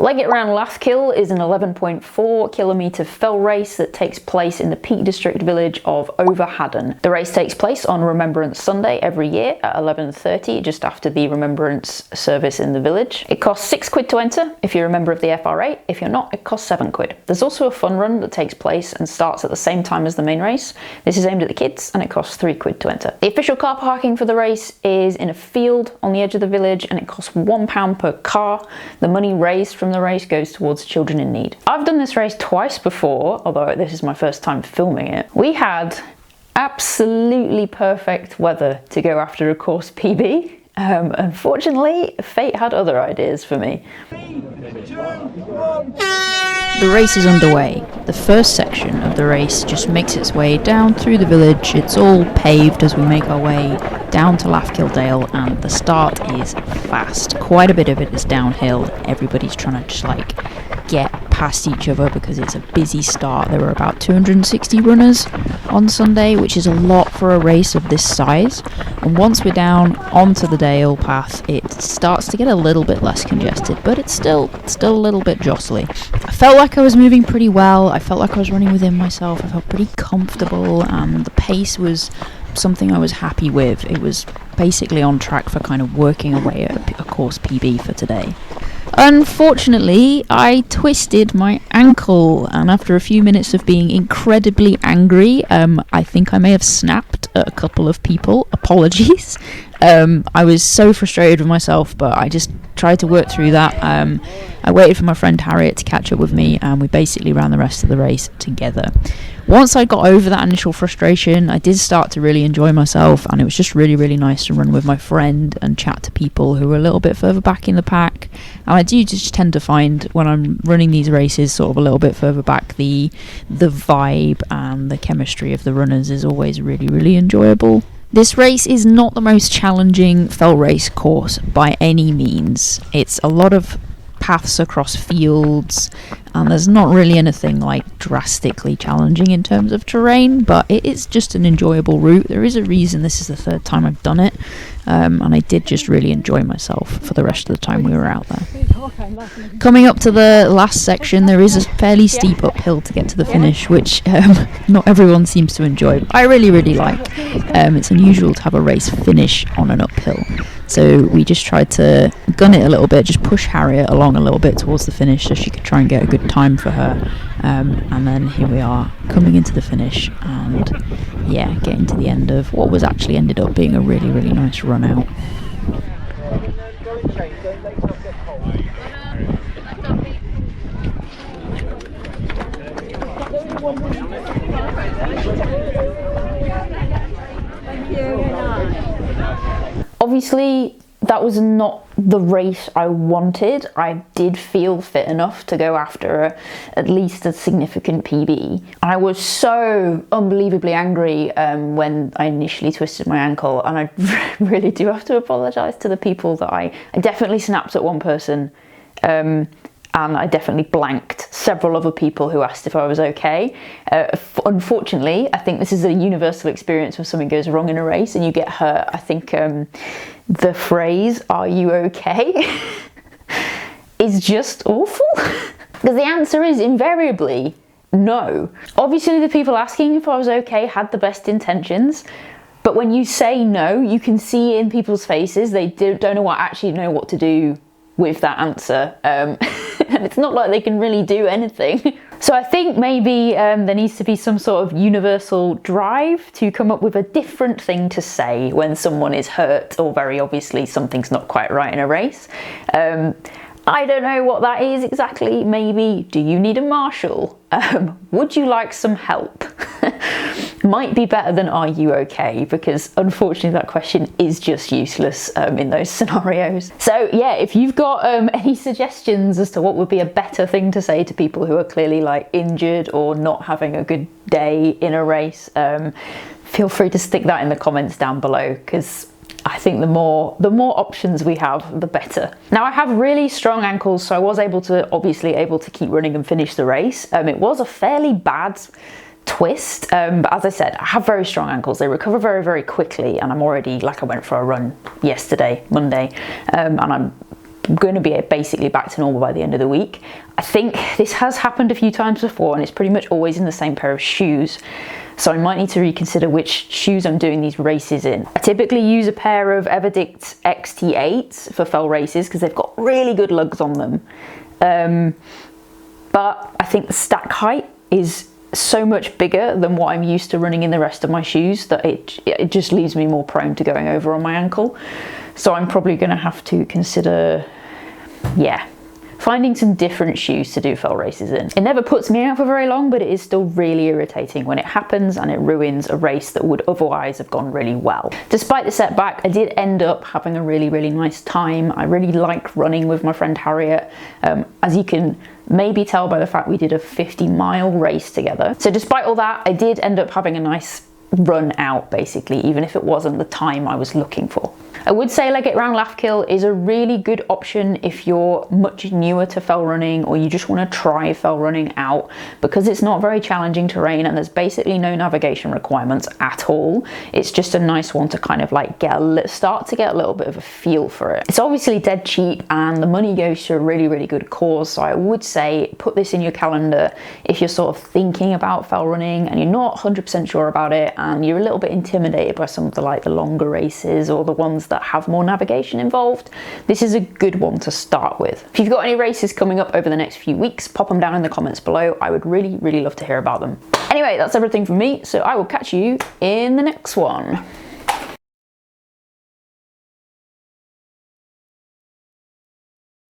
Leg It Round Lathkil is an 11.4 kilometre fell race that takes place in the Peak District village of Overhaddon. The race takes place on Remembrance Sunday every year at 11:30, just after the Remembrance service in the village. It costs £6 to enter if you're a member of the FRA. If you're not, it costs £7. There's also a fun run that takes place and starts at the same time as the main race. This is aimed at the kids and it costs £3 to enter. The official car parking for the race is in a field on the edge of the village and it costs £1 per car. The money raised from the race goes towards children in need. I've done this race twice before, although this is my first time filming it. We had absolutely perfect weather to go after a course PB. Unfortunately, fate had other ideas for me. 3, 2, 1. The race is underway. The first section of the race just makes its way down through the village. It's all paved as we make our way down to Lathkil Dale, and the start is fast. Quite a bit of it is downhill. Everybody's trying to just like get past each other because it's a busy start. There were about 260 runners on Sunday, which is a lot for a race of this size. And once we're down onto the Dale path, it starts to get a little bit less congested, but it's still a little bit jostly. I felt like I was moving pretty well. I felt like I was running within myself. I felt pretty comfortable, and the pace was something I was happy with. It was basically on track for kind of working away at a course PB for today. Unfortunately, I twisted my ankle, and after a few minutes of being incredibly angry, I think I may have snapped at a couple of people. Apologies. I was so frustrated with myself, but I just tried to work through that. I waited for my friend Harriet to catch up with me, and we basically ran the rest of the race together. Once I got over that initial frustration, I did start to really enjoy myself, and it was just really, really nice to run with my friend and chat to people who were a little bit further back in the pack. And I do just tend to find when I'm running these races sort of a little bit further back, the vibe and the chemistry of the runners is always really, really enjoyable. This race is not the most challenging fell race course by any means. It's a lot of paths across fields, and there's not really anything like drastically challenging in terms of terrain, but it is just an enjoyable route. There is a reason this is the third time I've done it, and I did just really enjoy myself for the rest of the time we were out there. Coming up to the last section, there is a fairly steep uphill to get to the finish, which not everyone seems to enjoy. I really, really like. It's unusual to have a race finish on an uphill. So we just tried to gun it a little bit, just push Harriet along a little bit towards the finish so she could try and get a good time for her. And then here we are coming into the finish and yeah, getting to the end of what was actually ended up being a really, really nice run out. Obviously, that was not the race I wanted. I did feel fit enough to go after at least a significant PB. I was so unbelievably angry when I initially twisted my ankle, and I really do have to apologise to the people that I definitely snapped at one person, and I definitely blanked several other people who asked if I was okay. Unfortunately, I think this is a universal experience when something goes wrong in a race and you get hurt. I think the phrase, "Are you okay?" is just awful. Because the answer is invariably no. Obviously, the people asking if I was okay had the best intentions, but when you say no, you can see in people's faces they don't know what to do with that answer. And it's not like they can really do anything. So I think maybe there needs to be some sort of universal drive to come up with a different thing to say when someone is hurt or very obviously something's not quite right in a race. I don't know what that is exactly. Maybe, do you need a marshal? Would you like some help? Might be better than "Are you okay?" because unfortunately that question is just useless in those scenarios. So yeah, if you've got any suggestions as to what would be a better thing to say to people who are clearly like injured or not having a good day in a race, feel free to stick that in the comments down below, because I think the more options we have, the better. Now, I have really strong ankles, so I was able to keep running and finish the race. It was a fairly bad twist, but as I said, I have very strong ankles. They recover very, very quickly, and I'm already, like, I went for a run yesterday, Monday, and I'm going to be basically back to normal by the end of the week. I think this has happened a few times before, and it's pretty much always in the same pair of shoes. So I might need to reconsider which shoes I'm doing these races in. I typically use a pair of Everdict XT8s for fell races because they've got really good lugs on them. But I think the stack height is so much bigger than what I'm used to running in the rest of my shoes that it just leaves me more prone to going over on my ankle. So I'm probably going to have to consider, finding some different shoes to do fell races in. It never puts me out for very long, but it is still really irritating when it happens and it ruins a race that would otherwise have gone really well. Despite the setback, I did end up having a really, really nice time. I really like running with my friend Harriet. As you can maybe tell by the fact we did a 50-mile race together. So despite all that, I did end up having a nice run out, basically, even if it wasn't the time I was looking for. I would say Leg It Round Lathkil is a really good option if you're much newer to fell running or you just want to try fell running out, because it's not very challenging terrain and there's basically no navigation requirements at all. It's just a nice one to kind of like start to get a little bit of a feel for it. It's obviously dead cheap and the money goes to a really, really good cause. So I would say put this in your calendar if you're sort of thinking about fell running and you're not 100% sure about it and you're a little bit intimidated by some of the longer races or the ones that have more navigation involved. This is a good one to start with. If you've got any races coming up over the next few weeks, pop them down in the comments below. I would really, really love to hear about them. Anyway, that's everything from me, so I will catch you in the next one.